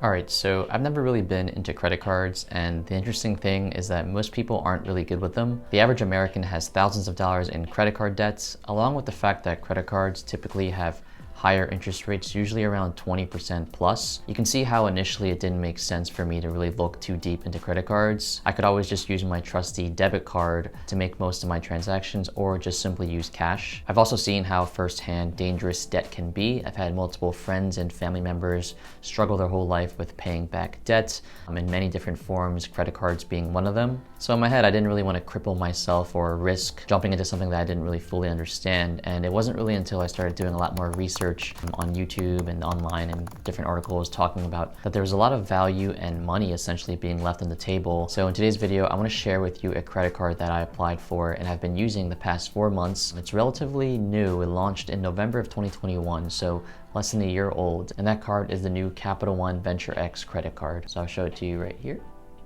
Alright, so I've never really been into credit cards, and the interesting thing is that most people aren't really good with them. The average American has thousands of dollars in credit card debts, along with the fact that credit cards typically have higher interest rates, usually around 20% plus. You can see how initially it didn't make sense for me to really look too deep into credit cards. I could always just use my trusty debit card to make most of my transactions, or just simply use cash. I've also seen how firsthand dangerous debt can be. I've had multiple friends and family members struggle their whole life with paying back debt in many different forms, credit cards being one of them. So in my head, I didn't really want to cripple myself or risk jumping into something that I didn't really fully understand. And it wasn't really until I started doing a lot more research on YouTube and online and different articles talking about that there was a lot of value and money essentially being left on the table. So in today's video, I want to share with you a credit card that I applied for and I've been using the past 4 months. It's relatively new. It launched in November of 2021, so less than a year old. And that card is the new Capital One Venture X credit card. So I'll show it to you right here.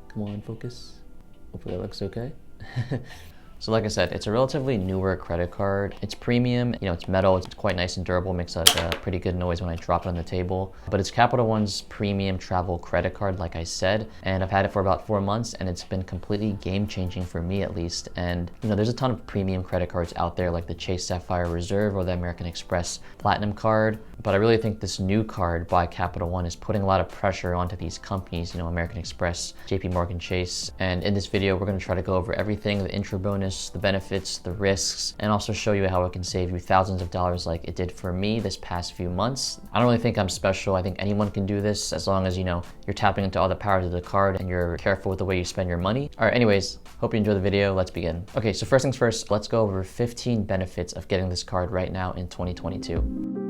Come on, focus. Hopefully that looks okay. So like I said, it's a relatively newer credit card. It's premium, it's metal, it's quite nice and durable, makes a pretty good noise when I drop it on the table. But it's Capital One's premium travel credit card, like I said, and I've had it for about 4 months and it's been completely game-changing for me at least. And there's a ton of premium credit cards out there like the Chase Sapphire Reserve or the American Express Platinum card. But I really think this new card by Capital One is putting a lot of pressure onto these companies, American Express, JP Morgan Chase. And in this video, we're gonna try to go over everything, the intro bonus, the benefits, the risks, and also show you how it can save you thousands of dollars like it did for me this past few months. I don't really think I'm special. I think anyone can do this as long as, you're tapping into all the powers of the card and you're careful with the way you spend your money. All right, anyways, hope you enjoy the video. Let's begin. Okay, so first things first, let's go over 15 benefits of getting this card right now in 2022.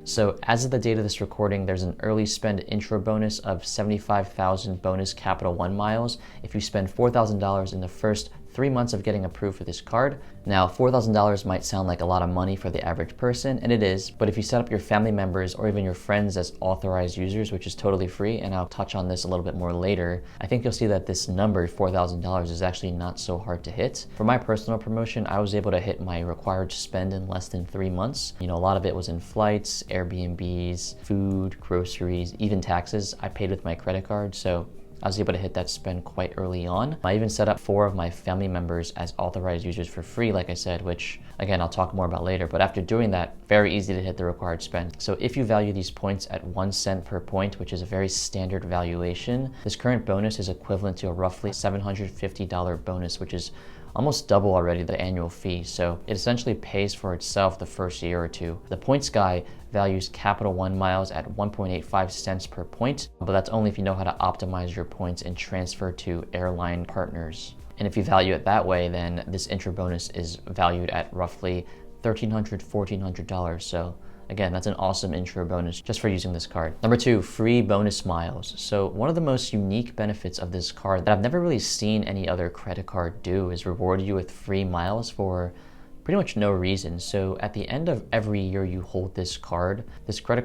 So as of the date of this recording, there's an early spend intro bonus of 75,000 bonus Capital One miles if you spend $4,000 in the first 3 months of getting approved for this card. Now, $4,000 might sound like a lot of money for the average person, and it is, but if you set up your family members or even your friends as authorized users, which is totally free, and I'll touch on this a little bit more later, I think you'll see that this number, $4,000, is actually not so hard to hit. For my personal promotion, I was able to hit my required spend in less than 3 months. A lot of it was in flights, Airbnbs, food, groceries, even taxes. I paid with my credit card, so I was able to hit that spend quite early on. I even set up 4 of my family members as authorized users for free, like I said, which again, I'll talk more about later. But after doing that, very easy to hit the required spend. So if you value these points at 1 cent per point, which is a very standard valuation, this current bonus is equivalent to a roughly $750 bonus, which is almost double already the annual fee. So it essentially pays for itself the first year or two. The points guy values Capital One miles at 1.85 cents per point, but that's only if you know how to optimize your points and transfer to airline partners. And if you value it that way, then this intro bonus is valued at roughly $1,300, $1,400. So again, that's an awesome intro bonus just for using this card. Number 2, free bonus miles. So one of the most unique benefits of this card that I've never really seen any other credit card do is reward you with free miles for pretty much no reason. So at the end of every year you hold this credit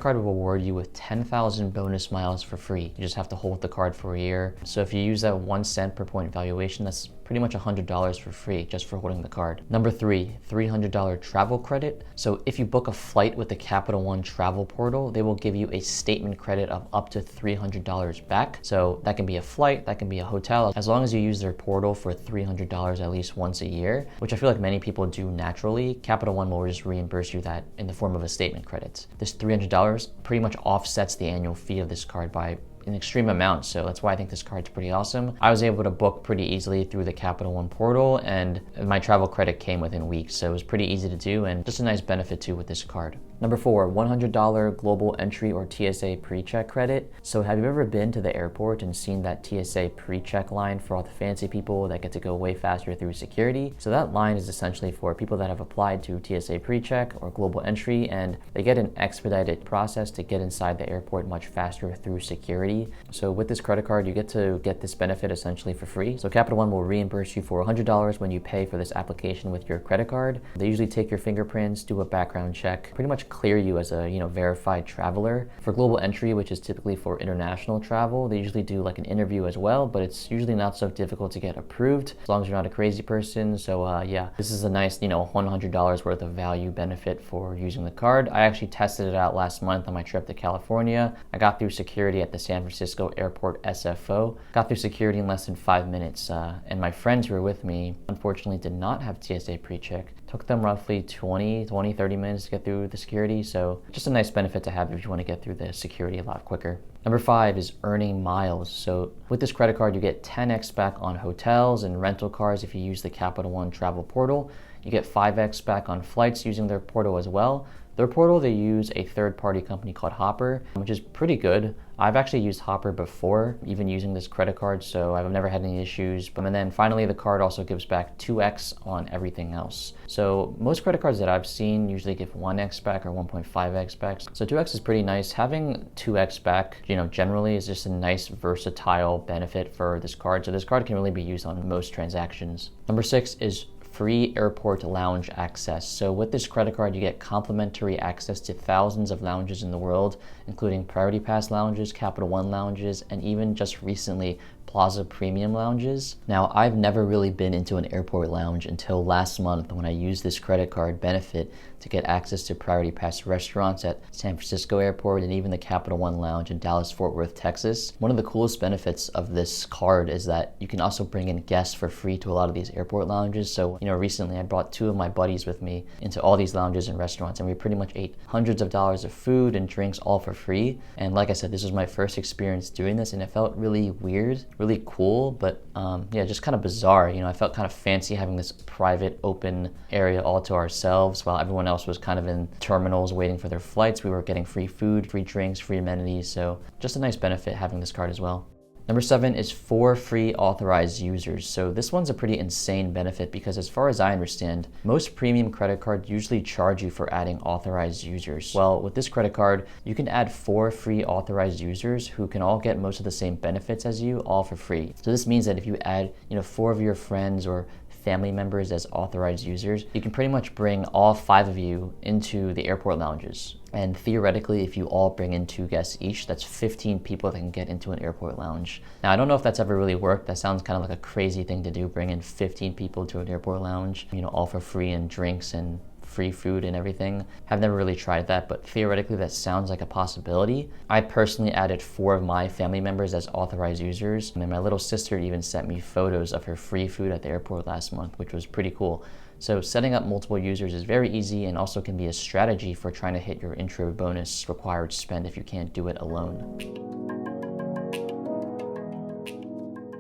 card will reward you with 10,000 bonus miles for free. You just have to hold the card for a year. So if you use that 1 cent per point valuation, that's pretty much $100 for free just for holding the card. Number 3, $300 travel credit. So if you book a flight with the Capital One travel portal, they will give you a statement credit of up to $300 back. So that can be a flight, that can be a hotel, as long as you use their portal for $300 at least once a year, which I feel like many people do naturally. Capital One will just reimburse you that in the form of a statement credit. This $300 pretty much offsets the annual fee of this card by an extreme amount, so that's why I think this card's pretty awesome. I was able to book pretty easily through the Capital One portal, and my travel credit came within weeks, so it was pretty easy to do and just a nice benefit too with this card. Number 4, $100 global entry or TSA pre-check credit. So have you ever been to the airport and seen that TSA pre-check line for all the fancy people that get to go way faster through security? So that line is essentially for people that have applied to TSA pre-check or global entry, and they get an expedited process to get inside the airport much faster through security. So with this credit card, you get to get this benefit essentially for free. So Capital One will reimburse you for $100 when you pay for this application with your credit card. They usually take your fingerprints, do a background check, pretty much clear you as a verified traveler. For global entry, which is typically for international travel, they usually do like an interview as well, but it's usually not so difficult to get approved as long as you're not a crazy person. So yeah, this is a nice $100 worth of value benefit for using the card. I actually tested it out last month on my trip to California. I got through security at the San Francisco Airport SFO. Got through security in less than 5 minutes, and my friends who were with me unfortunately did not have TSA pre-check. Took them roughly 30 minutes to get through the security, so just a nice benefit to have if you want to get through the security a lot quicker. Number 5 is earning miles. So with this credit card, you get 10x back on hotels and rental cars if you use the Capital One travel portal. You get 5x back on flights using their portal as well. Their portal, they use a third-party company called Hopper, which is pretty good. I've actually used Hopper before, even using this credit card, so I've never had any issues. And then finally, the card also gives back 2x on everything else. So most credit cards that I've seen usually give 1x back or 1.5x back. So 2x is pretty nice. Having 2x back, generally is just a nice versatile benefit for this card. So this card can really be used on most transactions. Number 6 is free airport lounge access. So with this credit card, you get complimentary access to thousands of lounges in the world, including Priority Pass lounges, Capital One lounges, and even just recently, Plaza Premium lounges. Now, I've never really been into an airport lounge until last month when I used this credit card benefit to get access to Priority Pass restaurants at San Francisco Airport and even the Capital One Lounge in Dallas-Fort Worth, Texas. One of the coolest benefits of this card is that you can also bring in guests for free to a lot of these airport lounges. So, recently I brought 2 of my buddies with me into all these lounges and restaurants, and we pretty much ate hundreds of dollars of food and drinks all for free. And like I said, this was my first experience doing this, and it felt really weird, really cool, but yeah, just kind of bizarre. I felt kind of fancy having this private open area all to ourselves while everyone else was kind of in terminals waiting for their flights. We were getting free food, free drinks, free amenities, so just a nice benefit having this card as well. Number 7 is 4 free authorized users. So this one's a pretty insane benefit because as far as I understand, most premium credit cards usually charge you for adding authorized users. Well, with this credit card, you can add 4 free authorized users who can all get most of the same benefits as you, all for free. So this means that if you add, 4 of your friends or family members as authorized users, you can pretty much bring all 5 of you into the airport lounges. And theoretically, if you all bring in 2 guests each, that's 15 people that can get into an airport lounge. Now, I don't know if that's ever really worked. That sounds kind of like a crazy thing to do, bring in 15 people to an airport lounge, all for free and drinks and free food and everything. I've never really tried that, but theoretically that sounds like a possibility. I personally added 4 of my family members as authorized users, and then my little sister even sent me photos of her free food at the airport last month, which was pretty cool. So setting up multiple users is very easy and also can be a strategy for trying to hit your intro bonus required spend if you can't do it alone.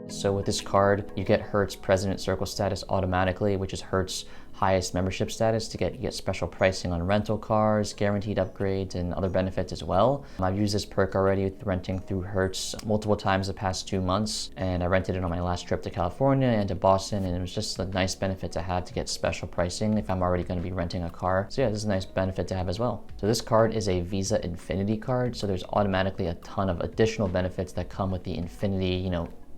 So with this card, you get Hertz President Circle status automatically, which is Hertz highest membership status to get special pricing on rental cars, guaranteed upgrades, and other benefits as well. I've used this perk already with renting through Hertz multiple times the past 2 months, and I rented it on my last trip to California and to Boston, and it was just a nice benefit to have to get special pricing if I'm already going to be renting a car. So yeah, this is a nice benefit to have as well. So this card is a Visa Infinity card, so there's automatically a ton of additional benefits that come with the Infinity,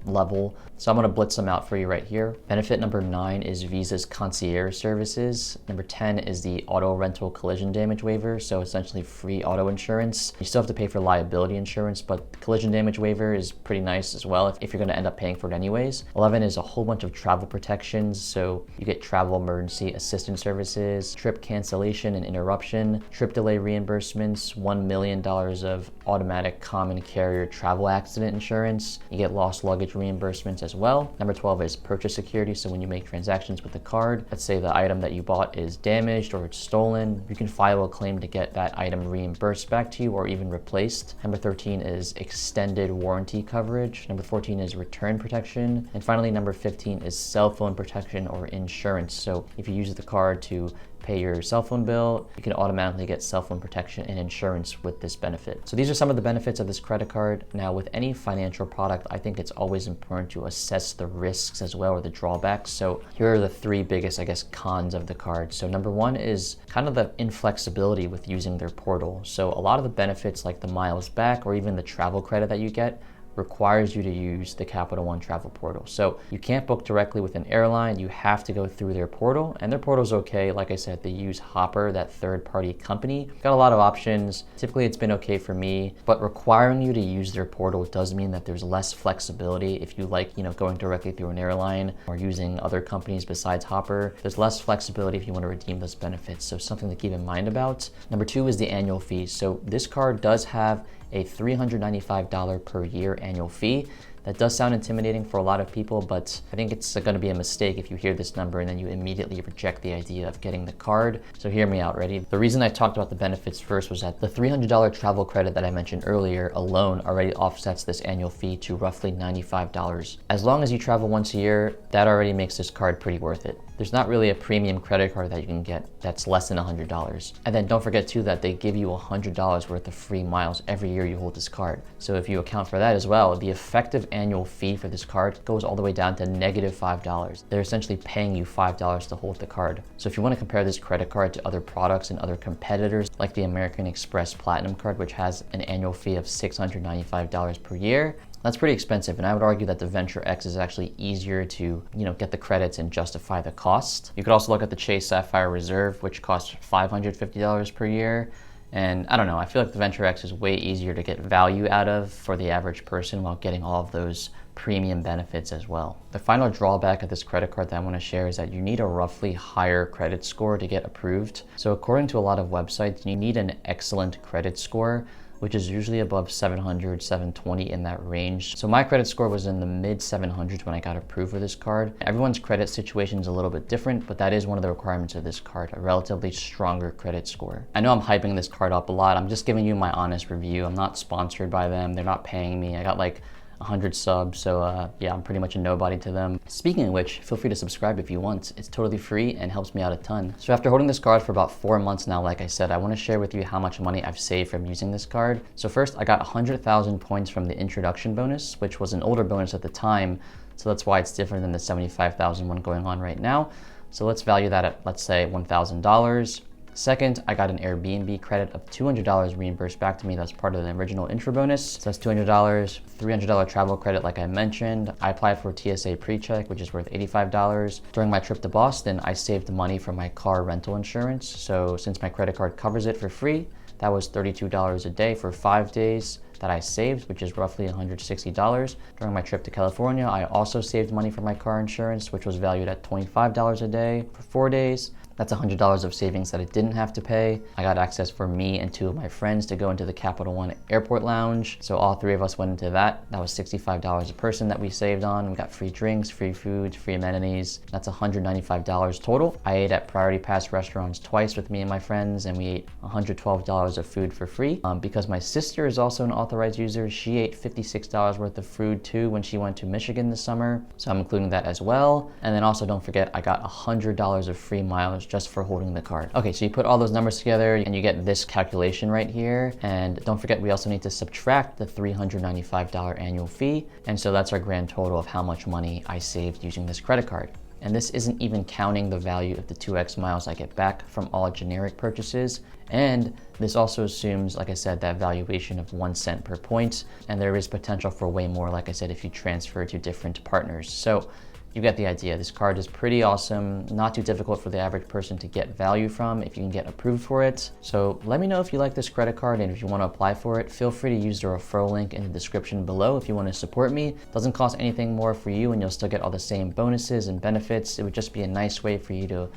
level. So I'm going to blitz them out for you right here. Benefit number 9 is Visa's concierge services. Number 10 is the auto rental collision damage waiver. So essentially free auto insurance. You still have to pay for liability insurance, but the collision damage waiver is pretty nice as well if you're going to end up paying for it anyways. 11 is a whole bunch of travel protections. So you get travel emergency assistance services, trip cancellation and interruption, trip delay reimbursements, $1 million of automatic common carrier travel accident insurance. You get lost luggage reimbursements as well. Number 12 is purchase security. So when you make transactions with the card, let's say the item that you bought is damaged or it's stolen, you can file a claim to get that item reimbursed back to you or even replaced. Number 13 is extended warranty coverage. Number 14 is return protection. And finally, number 15 is cell phone protection or insurance. So if you use the card to pay your cell phone bill, you can automatically get cell phone protection and insurance with this benefit. So these are some of the benefits of this credit card. Now with any financial product, I think it's always important to assess the risks as well, or the drawbacks. So here are the 3 biggest, cons of the card. So number 1 is kind of the inflexibility with using their portal. So a lot of the benefits like the miles back or even the travel credit that you get requires you to use the Capital One travel portal. So you can't book directly with an airline, you have to go through their portal, and their portal's okay. Like I said, they use Hopper, that third-party company. Got a lot of options. Typically it's been okay for me, but requiring you to use their portal does mean that there's less flexibility if you like, going directly through an airline or using other companies besides Hopper. There's less flexibility if you want to redeem those benefits, so something to keep in mind about. Number 2 is the annual fee. So this card does have a $395 per year annual fee. That does sound intimidating for a lot of people, but I think it's going to be a mistake if you hear this number and then you immediately reject the idea of getting the card. So hear me out, ready? The reason I talked about the benefits first was that the $300 travel credit that I mentioned earlier alone already offsets this annual fee to roughly $95. As long as you travel once a year, that already makes this card pretty worth it. There's not really a premium credit card that you can get that's less than $100. And then don't forget too that they give you $100 worth of free miles every year you hold this card. So if you account for that as well, the effective annual fee for this card goes all the way down to -$5. They're essentially paying you $5 to hold the card. So if you want to compare this credit card to other products and other competitors, like the American Express Platinum card, which has an annual fee of $695 per year, that's pretty expensive, and I would argue that the Venture X is actually easier to, get the credits and justify the cost. You could also look at the Chase Sapphire Reserve, which costs $550 per year. And I don't know, I feel like the Venture X is way easier to get value out of for the average person while getting all of those premium benefits as well. The final drawback of this credit card that I want to share is that you need a roughly higher credit score to get approved. So according to a lot of websites, you need an excellent credit score, which is usually above 700, 720 in that range. So my credit score was in the mid 700s when I got approved for this card. Everyone's credit situation is a little bit different, but that is one of the requirements of this card, a relatively stronger credit score. I know I'm hyping this card up a lot. I'm just giving you my honest review. I'm not sponsored by them. They're not paying me. I got like 100 subs, so yeah, I'm pretty much a nobody to them. Speaking of which, feel free to subscribe if you want. It's totally free and helps me out a ton. So after holding this card for about 4 months now, like I said, I want to share with you how much money I've saved from using this card. So first, I got 100,000 points from the introduction bonus, which was an older bonus at the time, so that's why it's different than the 75,000 one going on right now. So let's value that at, let's say, $1,000. Second, I got an Airbnb credit of $200 reimbursed back to me. That's part of the original intro bonus. So that's $200, $300 travel credit like I mentioned. I applied for TSA pre-check, which is worth $85. During my trip to Boston, I saved money from my car rental insurance. So since my credit card covers it for free, that was $32 a day for 5 days that I saved, which is roughly $160. During my trip to California, I also saved money for my car insurance, which was valued at $25 a day for 4 days. That's $100 of savings that I didn't have to pay. I got access for me and 2 of my friends to go into the Capital One Airport Lounge. So all 3 of us went into that. That was $65 a person that we saved on. We got free drinks, free food, free amenities. That's $195 total. I ate at Priority Pass restaurants twice with me and my friends, and we ate $112 of food for free. Because my sister is also an authorized user, she ate $56 worth of food too when she went to Michigan this summer. So I'm including that as well. And then also don't forget, I got $100 of free miles just for holding the card. Okay, so you put all those numbers together and you get this calculation right here. And don't forget, we also need to subtract the $395 annual fee. And so that's our grand total of how much money I saved using this credit card. And this isn't even counting the value of the 2x miles I get back from all generic purchases. And this also assumes, like I said, that valuation of 1 cent per point. And there is potential for way more, like I said, if you transfer to different partners. So you get the idea. This card is pretty awesome, not too difficult for the average person to get value from if you can get approved for it. So let me know if you like this credit card, and if you want to apply for it, feel free to use the referral link in the description below if you want to support me. It doesn't cost anything more for you, and you'll still get all the same bonuses and benefits. It would just be a nice way for you to,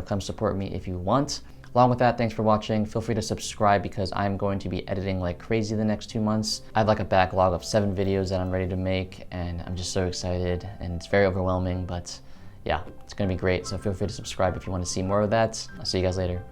come support me if you want. Along with that, thanks for watching. Feel free to subscribe because I'm going to be editing like crazy the next 2 months. I have like a backlog of 7 videos that I'm ready to make, and I'm just so excited, and it's very overwhelming, but yeah, it's gonna be great. So feel free to subscribe if you want to see more of that. I'll see you guys later.